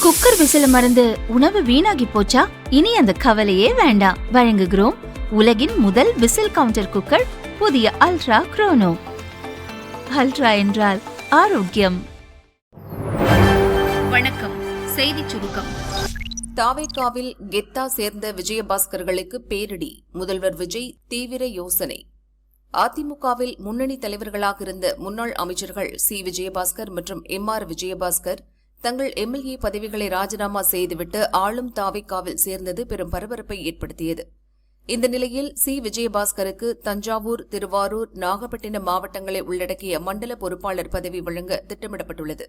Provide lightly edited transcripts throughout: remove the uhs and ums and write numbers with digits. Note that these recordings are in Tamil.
குக்கர் விசில மறந்து உணவு வீணாகி போச்சா? இனி அந்த கவலையே வேண்டாம். வழங்குகிறோம் உலகின் முதல் விசில் கவுண்டர் குக்கர், புதிய அல்ட்ரா குரோனோ. அல்ட்ரா என்றால் ஆரோக்கியம். வணக்கம். செய்தி சுருக்கம். தாவேகாவில் கெத்தா சேர்ந்த விஜயபாஸ்கர்களுக்கு பேரிடி, முதல்வர் விஜய் தீவிர யோசனை. அதிமுகவில் முன்னணி தலைவர்களாக இருந்த முன்னாள் அமைச்சர்கள் சி. விஜயபாஸ்கர் மற்றும் எம்.ஆர். விஜயபாஸ்கர் தங்கள் எம்எல்ஏ பதவிகளை ராஜினாமா செய்துவிட்டு ஆளும் தாவேகாவில் சேர்ந்தது பெரும் பரபரப்பை ஏற்படுத்தியது. இந்த நிலையில் சி. விஜயபாஸ்கருக்கு தஞ்சாவூர், திருவாரூர், நாகப்பட்டினம் மாவட்டங்களை உள்ளடக்கிய மண்டல பொறுப்பாளர் பதவி வழங்க திட்டமிடப்பட்டுள்ளது.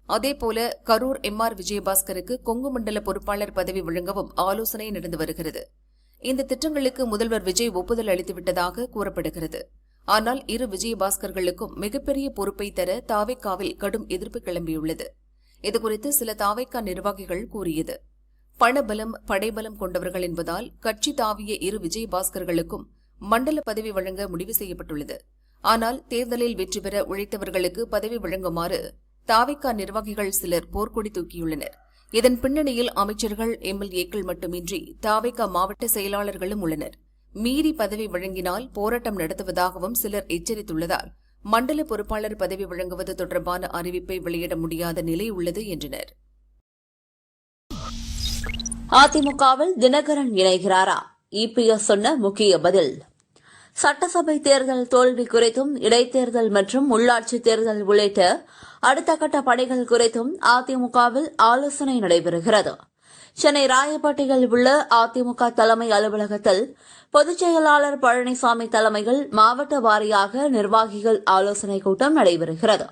அதேபோல கரூர் எம்.ஆர். விஜயபாஸ்கருக்கு கொங்கு மண்டல பொறுப்பாளர் பதவி வழங்கவும் ஆலோசனை நடந்து வருகிறது. இந்த திட்டங்களுக்கு முதல்வர் விஜய் ஒப்புதல் அளித்துவிட்டதாக கூறப்படுகிறது. ஆனால் இரு விஜயபாஸ்கர்களுக்கும் மிகப்பெரிய பொறுப்பை தர தாவேகாவில் கடும் எதிர்ப்பு கிளம்பியுள்ளது. இதுகுறித்து சில தாவேகா நிர்வாகிகள் கூறியது, பணபலம், படைபலம் கொண்டவர்கள் என்பதால் கட்சி தாவிய இரு விஜயபாஸ்கர்களுக்கும் மண்டல பதவி வழங்க முடிவு செய்யப்பட்டுள்ளது. ஆனால் தேர்தலில் வெற்றி பெற உழைத்தவர்களுக்கு பதவி வழங்குமாறு தாவேகா நிர்வாகிகள் சிலர் போர்க்கொடி தூக்கியுள்ளனர். இதன் பின்னணியில் அமைச்சர்கள், எம்எல்ஏக்கள் மட்டுமின்றி தாவேகா மாவட்ட செயலாளர்களும் உள்ளனர். மீறி பதவி வழங்கினால் போராட்டம் நடத்துவதாகவும் சிலர் எச்சரித்துள்ளதால் மண்டல பொறுப்பாளர் பதவி வழங்குவது தொடர்பான அறிவிப்பை வெளியிட முடியாத நிலை உள்ளது என்றனர். அதிமுகவில் தினகரன் இணைகிறாரா? இபிஎஸ் சொன்ன முக்கிய பதில். சட்டசபை தேர்தல் தோல்வி குறித்தும், இடைத்தேர்தல் மற்றும் உள்ளாட்சி தேர்தல் உள்ளிட்ட அடுத்த கட்ட பணிகள் குறித்தும் அதிமுகவில் ஆலோசனை நடைபெறுகிறது. சென்னை ராயப்பேட்டையில் உள்ள அதிமுக தலைமை அலுவலகத்தில் பொதுச் செயலாளர் பழனிசாமி தலைமையில் மாவட்ட வாரியாக நிர்வாகிகள் ஆலோசனைக் கூட்டம் நடைபெறுகிறது.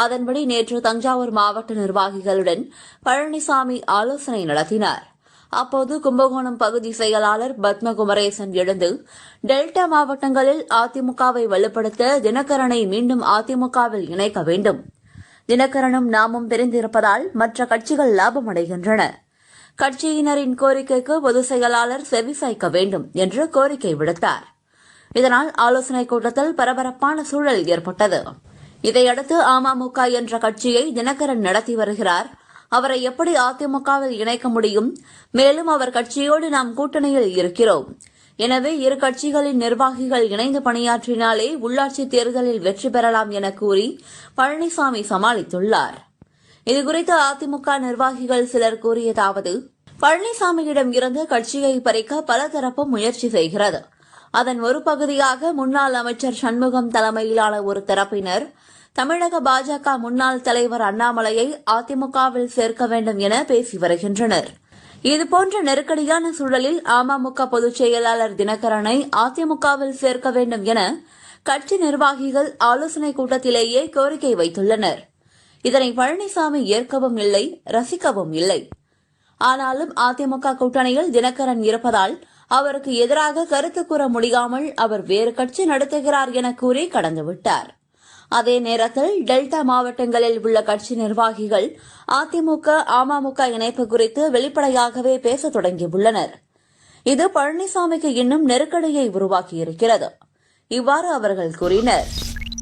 அதன்படி நேற்று தஞ்சாவூர் மாவட்ட நிர்வாகிகளுடன் பழனிசாமி ஆலோசனை நடத்தினார். அப்போது கும்பகோணம் பகுதி செயலாளர் பத்மகுமரேசன் எழுந்து டெல்டா மாவட்டங்களில் அதிமுகவை வலுப்படுத்த தினகரனை மீண்டும் அதிமுகவில் இணைக்க வேண்டும். தினகரனும் நாமும் பிரிந்திருப்பதால் மற்ற கட்சிகள் லாபம் அடைகின்றன. கட்சியினரின் கோரிக்கைக்கு பொதுச் செயலாளர் செவிசாய்க்க வேண்டும் என்று கோரிக்கை விடுத்தார். இதனால் ஆலோசனைக் கூட்டத்தில் பரபரப்பான சூழல் ஏற்பட்டது. இதையடுத்து அமமுக என்ற கட்சியை தினகரன் நடத்தி வருகிறார். அவரை எப்படி அதிமுகவில் இணைக்க முடியும்? மேலும் அவர் கட்சியோடு நாம் கூட்டணியில் இருக்கிறோம். எனவே இரு கட்சிகளின் நிர்வாகிகள் இணைந்து பணியாற்றினாலே உள்ளாட்சி தேர்தலில் வெற்றி பெறலாம் என கூறி பழனிசாமி சமாளித்துள்ளார். இதுகுறித்து அதிமுக நிர்வாகிகள் சிலர் கூறியதாவது, பழனிசாமியிடம் இருந்து கட்சியை பறிக்க பல தரப்பும் முயற்சி செய்கிறது. அதன் ஒரு பகுதியாக முன்னாள் அமைச்சர் சண்முகம் தலைமையிலான ஒரு தரப்பினர் தமிழக பாஜக முன்னாள் தலைவர் அண்ணாமலையை அதிமுகவில் சேர்க்க வேண்டும் என பேசி வருகின்றனர். இதுபோன்ற நெருக்கடியான சூழலில் அமமுக பொதுச் செயலாளர் தினகரனை அதிமுகவில் சேர்க்க வேண்டும் என கட்சி நிர்வாகிகள் ஆலோசனைக் கூட்டத்திலேயே கோரிக்கை வைத்துள்ளனர். இதனை பழனிசாமி ஏற்கவும் இல்லை, ரசிக்கவும் இல்லை. ஆனாலும் அதிமுக கூட்டணியில் தினகரன் இருப்பதால் அவருக்கு எதிராக கருத்து கூற முடியாமல் அவர் வேறு கட்சி நடத்துகிறார் என கூறி கடந்துவிட்டார். அதே நேரத்தில் டெல்டா மாவட்டங்களில் உள்ள கட்சி நிர்வாகிகள் அதிமுக அமமுக இணைப்பு குறித்து வெளிப்படையாகவே பேச தொடங்கியுள்ளனர். இது பழனிசாமிக்கு இன்னும் நெருக்கடியை உருவாக்கியிருக்கிறது. இவ்வாறு அவர்கள் கூறினர்.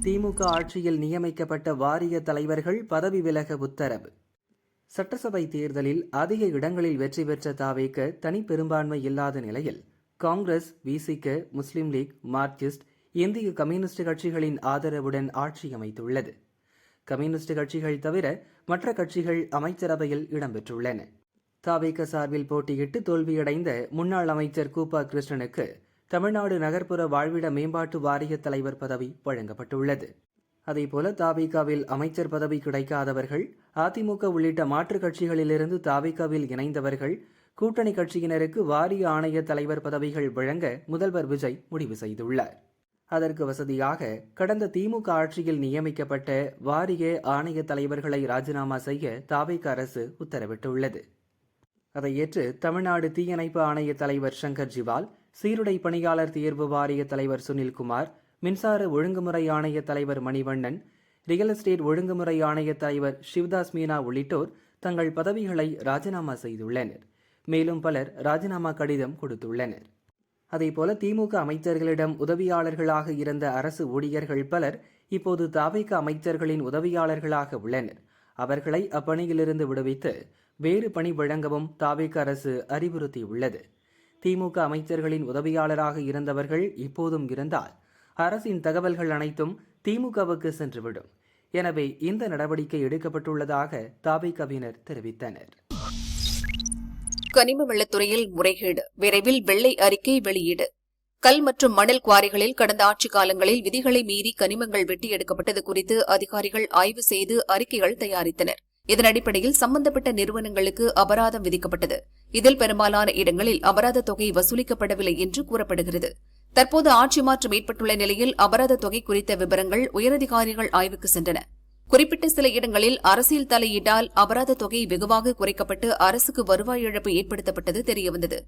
திமுக ஆட்சியில் நியமிக்கப்பட்ட வாரிய தலைவர்கள் பதவி விலக உத்தரவு. சட்டசபை தேர்தலில் அதிக இடங்களில் வெற்றி பெற்ற தாவேக தனி பெரும்பான்மை இல்லாத நிலையில் காங்கிரஸ், விசிக, முஸ்லிம் லீக், மார்க்சிஸ்ட், இந்திய கம்யூனிஸ்ட் கட்சிகளின் ஆதரவுடன் ஆட்சி அமைத்துள்ளது. கம்யூனிஸ்ட் கட்சிகள் தவிர மற்ற கட்சிகள் அமைச்சரவையில் இடம்பெற்றுள்ளன. தாவேக சார்பில் போட்டியிட்டு தோல்வியடைந்த முன்னாள் அமைச்சர் கூப்பா கிருஷ்ணனுக்கு தமிழ்நாடு நகர்ப்புற வாழ்விட மேம்பாட்டு வாரிய தலைவர் பதவி வழங்கப்பட்டுள்ளது. அதேபோல தாவேகாவில் அமைச்சர் பதவி கிடைக்காதவர்கள், அதிமுக உள்ளிட்ட மாற்றுக் கட்சிகளிலிருந்து தாவேகாவில் இணைந்தவர்கள், கூட்டணி கட்சியினருக்கு வாரிய ஆணைய தலைவர் பதவிகள் வழங்க முதல்வர் விஜய் முடிவு செய்துள்ளார். அதற்கு வசதியாக கடந்த திமுக ஆட்சியில் நியமிக்கப்பட்ட வாரிய ஆணைய தலைவர்களை ராஜினாமா செய்ய தாவேக அரசு உத்தரவிட்டுள்ளது. அதை ஏற்று தமிழ்நாடு தீயணைப்பு ஆணைய தலைவர் சங்கர் ஜிவால், சீருடை பணியாளர் தேர்வு வாரிய தலைவர் சுனில்குமார், மின்சார ஒழுங்குமுறை ஆணைய தலைவர் மணிவண்ணன், ரியல் எஸ்டேட் ஒழுங்குமுறை ஆணைய தலைவர் சிவ்தாஸ் மீனா உள்ளிட்டோர் தங்கள் பதவிகளை ராஜினாமா செய்துள்ளனர். மேலும் பலர் ராஜினாமா கடிதம் கொடுத்துள்ளனர். அதேபோல திமுக அமைச்சர்களிடம் உதவியாளர்களாக இருந்த அரசு ஊழியர்கள் பலர் இப்போது தாவேக அமைச்சர்களின் உதவியாளர்களாக உள்ளனர். அவர்களை அப்பணியிலிருந்து விடுவித்து வேறு பணி வழங்கவும் தாவேக அரசு அறிவுறுத்தியுள்ளது. திமுக அமைச்சர்களின் உதவியாளராக இருந்தவர்கள் இப்போதும் இருந்தால் அரசின் தகவல்கள் அனைத்தும் திமுகவுக்கு சென்றுவிடும். எனவே இந்த நடவடிக்கை எடுக்கப்பட்டுள்ளதாக தாவேகவினர் தெரிவித்தனர். கனிம வளத்துறையில் முறைகேடு, விரைவில் வெள்ளை அறிக்கை வெளியீடு. கல் மற்றும் மணல் குவாரிகளில் கடந்த ஆட்சிக் காலங்களில் விதிகளை மீறி கனிமங்கள் வெட்டி எடுக்கப்பட்டது குறித்து அதிகாரிகள் ஆய்வு செய்து அறிக்கைகள் தயாரித்தனர். இதன் அடிப்படையில் சம்பந்தப்பட்ட நிறுவனங்களுக்கு அபராதம் விதிக்கப்பட்டது. இதில் பெரும்பாலான இடங்களில் அபராத தொகை வசூலிக்கப்படவில்லை என்று கூறப்படுகிறது. தற்போது ஆட்சி மாற்றம் ஏற்பட்டுள்ள நிலையில் அபராத தொகை குறித்த விவரங்கள் உயரதிகாரிகள் ஆய்வுக்கு சென்றன. குறிப்பிட்ட சில இடங்களில் அரசியல் தலையீட்டால் அபராத தொகை வெகுவாக குறைக்கப்பட்டு அரசுக்கு வருவாய் இழப்பு ஏற்படுத்தப்பட்டது தெரியவந்தது.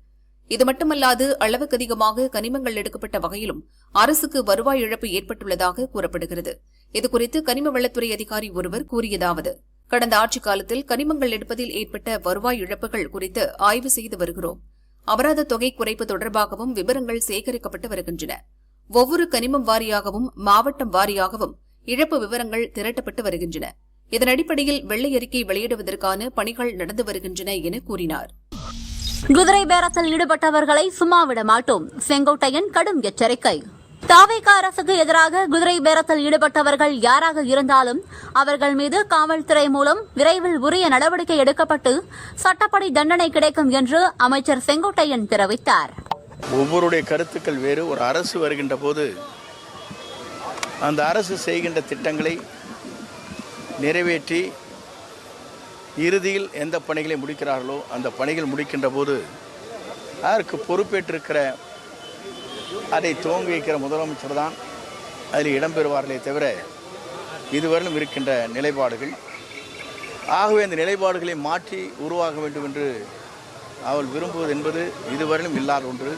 இது மட்டுமல்லாது அளவுக்கு அதிகமாக கனிமங்கள் எடுக்கப்பட்ட வகையிலும் அரசுக்கு வருவாய் இழப்பு ஏற்பட்டுள்ளதாக கூறப்படுகிறது. இதுகுறித்து கனிம வளத்துறை அதிகாரி ஒருவர் கூறியதாவது: கடந்த ஆட்சிக் காலத்தில் கனிமங்கள் எடுப்பதில் ஏற்பட்ட வருவாய் இழப்புகள் குறித்து ஆய்வு செய்து வருகிறோம். அபராத தொகை குறைப்பு தொடர்பாகவும் விவரங்கள் சேகரிக்கப்பட்டு வருகின்றன. ஒவ்வொரு கனிமம் வாரியாகவும் மாவட்டம் வாரியாகவும் இழப்பு விவரங்கள் திரட்டப்பட்டு வருகின்றன. இதன் அடிப்படையில் வெள்ளை அறிக்கை வெளியிடுவதற்கான பணிகள் நடந்து வருகின்றன என கூறினார். குதிரை பேரத்தில் ஈடுபட்டவர்களை சும்மாவிட மாட்டோம், செங்கோட்டையன் கடும் எச்சரிக்கை. தாவேக அரசுக்கு எதிராக குதிரை பேரத்தில் ஈடுபட்டவர்கள் யாராக இருந்தாலும் அவர்கள் மீது காவல்துறை மூலம் விரைவில் உரிய நடவடிக்கை எடுக்கப்பட்டு சட்டப்படி தண்டனை கிடைக்கும் என்று அமைச்சர் செங்கோட்டையன் தெரிவித்தார். ஒவ்வொருடைய கருத்துக்கள் வேறு. ஒரு அரசு வருகின்ற போது அந்த அரசு செய்கின்ற திட்டங்களை நிறைவேற்றி இறுதியில் எந்த பணிகளை முடிக்கிறார்களோ அந்த பணிகள் முடிக்கின்ற போது அதற்கு பொறுப்பேற்றிருக்கிற அதை துவங்கி வைக்கிற முதலமைச்சர் தான் அதில் இடம்பெறுவார்களே தவிர இதுவரையிலும் இருக்கின்ற நிலைப்பாடுகள். ஆகவே அந்த நிலைப்பாடுகளை மாற்றி உருவாக வேண்டும் என்று அவள் விரும்புவது என்பது இதுவரையிலும் இல்லாத ஒன்று.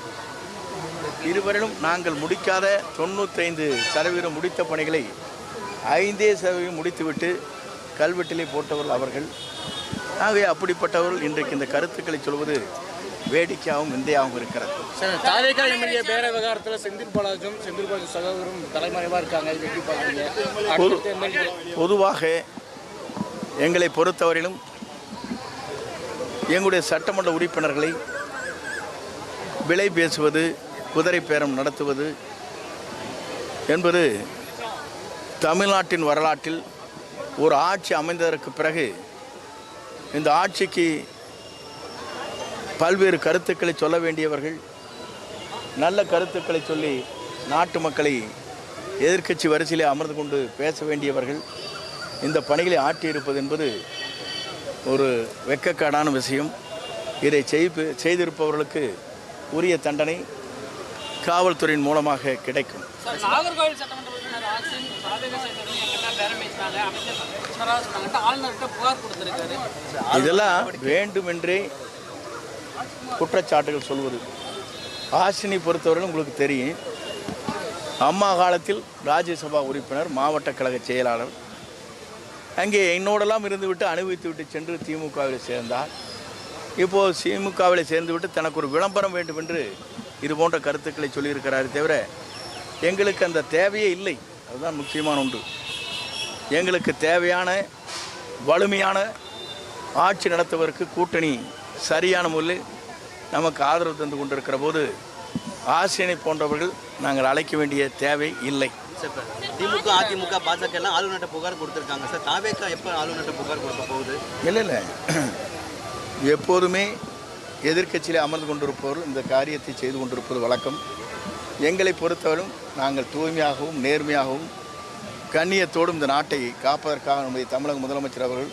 இதுவரையிலும் நாங்கள் முடிக்காத 95% முடித்த பணிகளை 5% முடித்துவிட்டு கல்வெட்டிலே போட்டவர்கள் அவர்கள். ஆகவே அப்படிப்பட்டவர்கள் இன்றைக்கு இந்த கருத்துக்களை சொல்வது வேடிக்கையாகவும் விந்தையாகவும் இருக்கிறது. தாவேகா எம்எல்ஏ பேர விவகாரத்தில் செந்தில் பாலாஜும் சகோதரரும் தலைமறைவாக இருக்காங்க. இது எப்படி பார்க்குறீங்க? பொதுவாக எங்களை பொறுத்தவரையிலும் எங்களுடைய சட்டமன்ற உறுப்பினர்களை விலை பேசுவது, குதிரை பேரம் நடத்துவது என்பது தமிழ்நாட்டின் வரலாற்றில் ஒரு ஆட்சி அமைந்ததற்கு பிறகு இந்த ஆட்சிக்கு பல்வேறு கருத்துக்களை சொல்ல வேண்டியவர்கள், நல்ல கருத்துக்களை சொல்லி நாட்டு மக்களை எதிர்க்கட்சி வரிசையிலே அமர்ந்து கொண்டு பேச வேண்டியவர்கள் இந்த பணிகளை ஆற்றியிருப்பது என்பது ஒரு வெட்கக்கேடான விஷயம். இதை செய்திருப்பவர்களுக்கு உரிய தண்டனை காவல்துறையின் மூலமாக கிடைக்கும். நாகர்கோவில் சட்டமன்ற உறுப்பினர் ஆசின் தாவேகா புகார் கொடுத்திருக்காரு. இதெல்லாம் வேண்டுமென்றே குற்றச்சாட்டுகள் சொல்வது. ஆசினை பொறுத்தவரையிலும் உங்களுக்கு தெரியும், அம்மா காலத்தில் ராஜ்யசபா உறுப்பினர், மாவட்ட கழக செயலாளர். அங்கே என்னோடெல்லாம் இருந்துவிட்டு அனுபவித்து விட்டு சென்று திமுகவில் சேர்ந்தார். இப்போது திமுகவில் சேர்ந்துவிட்டு தனக்கு ஒரு விளம்பரம் வேண்டும் என்று இது போன்ற கருத்துக்களை சொல்லியிருக்கிறாரே தவிர எங்களுக்கு அந்த தேவையே இல்லை. அதுதான் முக்கியமான ஒன்று. எங்களுக்கு தேவையான வலிமையான ஆட்சி நடத்துவதற்கு கூட்டணி சரியான முறையில் நமக்கு ஆதரவு தந்து கொண்டிருக்கிற போது ஆசிரியனை போன்றவர்கள் நாங்கள் அழைக்க வேண்டிய தேவை இல்லை. திமுக, அதிமுக, பாஜக எல்லாம் ஆளுநர்கிட்ட புகார் கொடுத்துருக்காங்க சார். தாவேகா எப்போ ஆளுநர்கிட்ட புகார் கொடுக்க போகுது? இல்லை, எப்போதுமே எதிர்க்கட்சியில் அமர்ந்து கொண்டிருப்பவர்கள் இந்த காரியத்தை செய்து கொண்டிருப்பது வழக்கம். எங்களை பொறுத்தவரையும் நாங்கள் தூய்மையாகவும் நேர்மையாகவும் கண்ணியத்தோடும் இந்த நாட்டை காப்பதற்காக நம்முடைய தமிழக முதலமைச்சர் அவர்கள்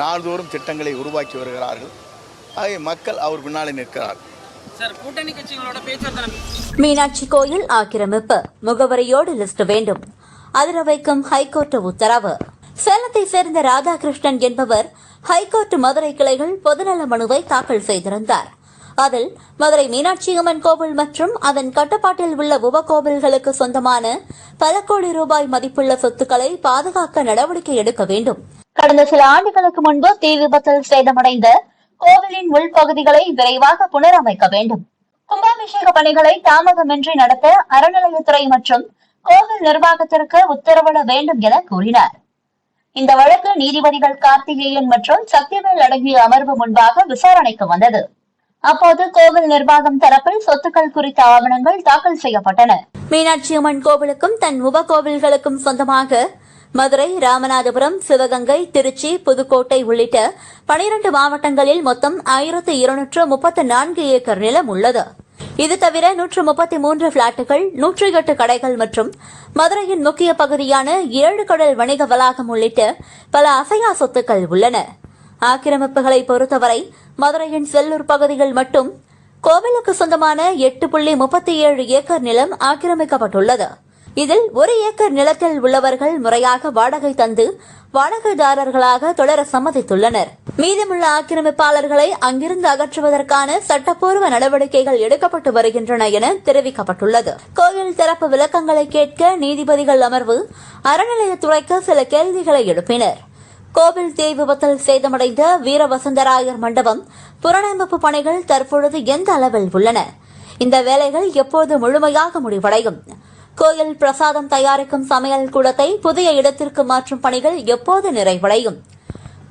நாள்தோறும் திட்டங்களை உருவாக்கி வருகிறார்கள். ஆகிய மக்கள் அவர் பின்னாலே நிற்கிறார்கள். மீனாட்சி கோயில் ஆக்கிரமிப்பு முகவரியோடு லிஸ்ட் வேண்டும், அதிர வைக்கும் ஹைகோர்ட் உத்தரவு. சேலத்தை சேர்ந்த ராதாகிருஷ்ணன் என்பவர் ஹைகோர்ட் மதுரை கிளைகள் பொதுநல மனுவை தாக்கல் செய்திருந்தார். அதில் மதுரை மீனாட்சி அம்மன் கோவில் மற்றும் அதன் கட்டுப்பாட்டில் உள்ள உபகோவில்களுக்கு சொந்தமான பல கோடி ரூபாய் மதிப்புள்ள சொத்துக்களை பாதுகாக்க நடவடிக்கை எடுக்க வேண்டும். கடந்த சில ஆண்டுகளுக்கு முன்பு தீ விபத்தில் சேதமடைந்த கோவிலின் உள்பகுதிகளை விரைவாக புனரமைக்க வேண்டும். கும்பாபிஷேக பணிகளை தாமதமின்றி நடத்த அறநிலையத்துறை மற்றும் கோவில் நிர்வாகத்திற்கு உத்தரவிட வேண்டும் என கூறினார். இந்த வழக்கு நீதிபதிகள் கார்த்திகேயன் மற்றும் சக்திவேல் அடங்கிய அமர்வு முன்பாக விசாரணைக்கு வந்தது. அப்போது கோவில் நிர்வாகம் தரப்பில் சொத்துக்கள் குறித்த ஆவணங்கள் தாக்கல் செய்யப்பட்டன. மீனாட்சி அம்மன் கோவிலுக்கும் தன் உப கோவில்களுக்கும் சொந்தமாக மதுரை, ராமநாதபுரம், சிவகங்கை, திருச்சி, புதுக்கோட்டை உள்ளிட்ட 12 மாவட்டங்களில் மொத்தம் 1234 ஏக்கர் நிலம் உள்ளது. இது தவிர 133 பிளாட்டுகள், 108 கடைகள் மற்றும் மதுரையின் முக்கிய பகுதியான 7 கடல் வணிக வளாகம் உள்ளிட்ட பல அசையா சொத்துக்கள் உள்ளன. ஆக்கிரமிப்புகளை பொறுத்தவரை மதுரையின் செல்லூர் பகுதிகள் மட்டும் கோவிலுக்கு சொந்தமான 8.37 ஏக்கர் நிலம் ஆக்கிரமிக்கப்பட்டுள்ளது. இதில் 1 ஏக்கர் நிலத்தில் உள்ளவர்கள் முறையாக வாடகை தந்து வாடகைதாரர்களாக தொடர சம்மதித்துள்ளனர். மீதமுள்ள ஆக்கிரமிப்பாளர்களை அங்கிருந்து அகற்றுவதற்கான சட்டப்பூர்வ நடவடிக்கைகள் எடுக்கப்பட்டு வருகின்றன என தெரிவிக்கப்பட்டுள்ளது. கோவில் தரப்பு விளக்கங்களை கேட்க நீதிபதிகள் அமர்வு அறநிலையத்துறைக்கு சில கேள்விகளை எழுப்பினர். கோவில் தீ விபத்தில் சேதமடைந்த வீரவசந்தராயர் மண்டபம் புனரமைப்பு பணிகள் தற்பொழுது எந்த அளவில் உள்ளன? இந்த வேலைகள் எப்போது முழுமையாக முடிவடையும்? கோயில் பிரசாதம் தயாரிக்கும் சமையல் கூடத்தை புதிய இடத்திற்கு மாற்றும் பணிகள் எப்போது நிறைவடையும்?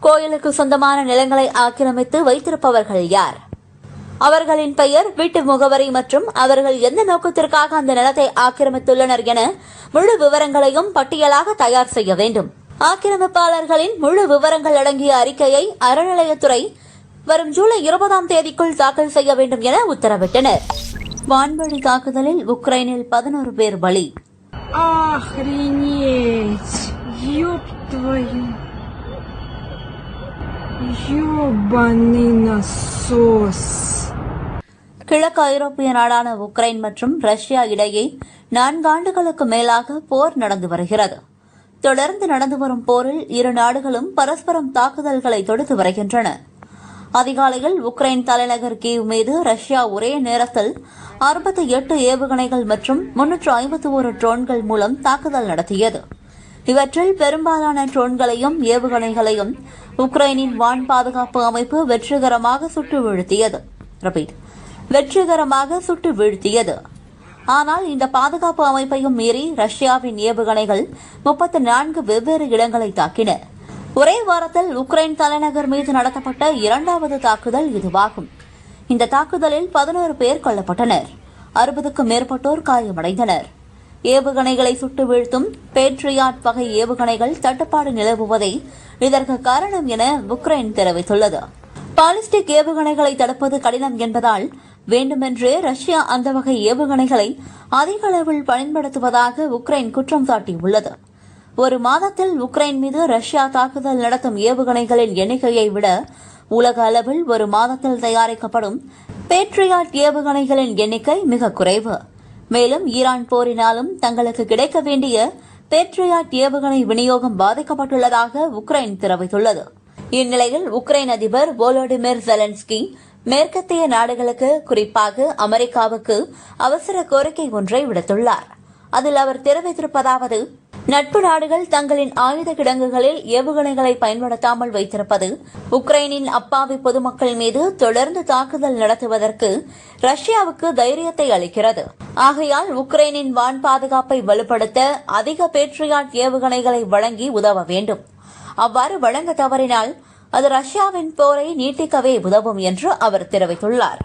கோயிலுக்கு சொந்தமான நிலங்களை ஆக்கிரமித்து வைத்திருப்பவர்கள் யார்? அவர்களின் பெயர், வீட்டு முகவரி மற்றும் அவர்கள் எந்த நோக்கத்திற்காக அந்த நிலத்தை ஆக்கிரமித்துள்ளனர் என முழு விவரங்களையும் பட்டியலாக தயார் செய்ய வேண்டும். ஆக்கிரமிப்பாளர்களின் முழு விவரங்கள் அடங்கிய அறிக்கையை அறநிலையத்துறை வரும் ஜூலை 20ஆம் தேதிக்குள் தாக்கல் செய்ய வேண்டும் என உத்தரவிட்டனர். வான்வழி தாக்குதலில் உக்ரைனில் 11 பேர் பலி. கிழக்கு ஐரோப்பிய நாடான உக்ரைன் மற்றும் ரஷ்யா இடையே 4 ஆண்டுகளுக்கு மேலாக போர் நடந்து வருகிறது. தொடர்ந்து நடந்து வரும் போரில் இரு நாடுகளும் பரஸ்பரம் தாக்குதல்களை தொடுத்து வருகின்றன. அதிகாலையில் உக்ரைன் தலைநகர் கீவ் மீது ரஷ்யா ஒரே நேரத்தில் 68 ஏவுகணைகள் மற்றும் 351 ட்ரோன்கள் மூலம் தாக்குதல் நடத்தியது. இவற்றில் பெரும்பாலான ட்ரோன்களையும் ஏவுகணைகளையும் உக்ரைனின் வான் பாதுகாப்பு அமைப்பு வெற்றிகரமாக சுட்டு வீழ்த்தியது. ஆனால் இந்த பாதுகாப்பு அமைப்பையும் மீறி ரஷ்யாவின் ஏவுகணைகள் 34 வெவ்வேறு இடங்களை தாக்கின. ஒரே வாரத்தில் உக்ரைன் தலைநகர் மீது நடத்தப்பட்ட 2வது தாக்குதல் இதுவாகும். இந்த தாக்குதலில் 11 பேர் கொல்லப்பட்டனர், 60க்கும் மேற்பட்டோர் காயமடைந்தனர். ஏவுகணைகளை சுட்டு வீழ்த்தும் பேட்ரியாட் வகை ஏவுகணைகள் தட்டுப்பாடு நிலவுவதே இதற்கு காரணம் என உக்ரைன் தெரிவித்துள்ளது. பாலிஸ்டிக் ஏவுகணைகளை தடுப்பது கடினம் என்பதால் வேண்டுமென்றே ரஷ்யா அந்த வகை ஏவுகணைகளை அதிக அளவில் பயன்படுத்துவதாக உக்ரைன் குற்றம் சாட்டியுள்ளது. ஒரு மாதத்தில் உக்ரைன் மீது ரஷ்யா தாக்குதல் நடத்தும் ஏவுகணைகளின் எண்ணிக்கையை விட உலக அளவில் ஒரு மாதத்தில் தயாரிக்கப்படும் பேட்ரியாட் ஏவுகணைகளின் எண்ணிக்கை மிக குறைவு. மேலும் ஈரான் போரினாலும் தங்களுக்கு கிடைக்க வேண்டிய பேட்ரியாட் ஏவுகணை விநியோகம் பாதிக்கப்பட்டுள்ளதாக உக்ரைன் தெரிவித்துள்ளது. இந்நிலையில் உக்ரைன் அதிபர் வோலோடிமிர் ஜெலன்ஸ்கி மேற்கத்திய நாடுகளுக்கு, குறிப்பாக அமெரிக்காவுக்கு அவசர கோரிக்கை ஒன்றை விடுத்துள்ளார். அதில் அவர் தெரிவித்திருப்பதாவது: நட்பு நாடுகள் தங்களின் ஆயுத கிடங்குகளில் ஏவுகணைகளை பயன்படுத்தாமல் வைத்திருப்பது உக்ரைனின் அப்பாவி பொதுமக்கள் மீது தொடர்ந்து தாக்குதல் நடத்துவதற்கு ரஷ்யாவுக்கு தைரியத்தை அளிக்கிறது. ஆகையால் உக்ரைனின் வான் பாதுகாப்பை வலுப்படுத்த அதிக பேட்ரியாட் ஏவுகணைகளை வழங்கி உதவ வேண்டும். அவ்வாறு வழங்க தவறினால் அது ரஷ்யாவின் போரை நீட்டிக்கவே உதவும் என்று அவர் தெரிவித்துள்ளார்.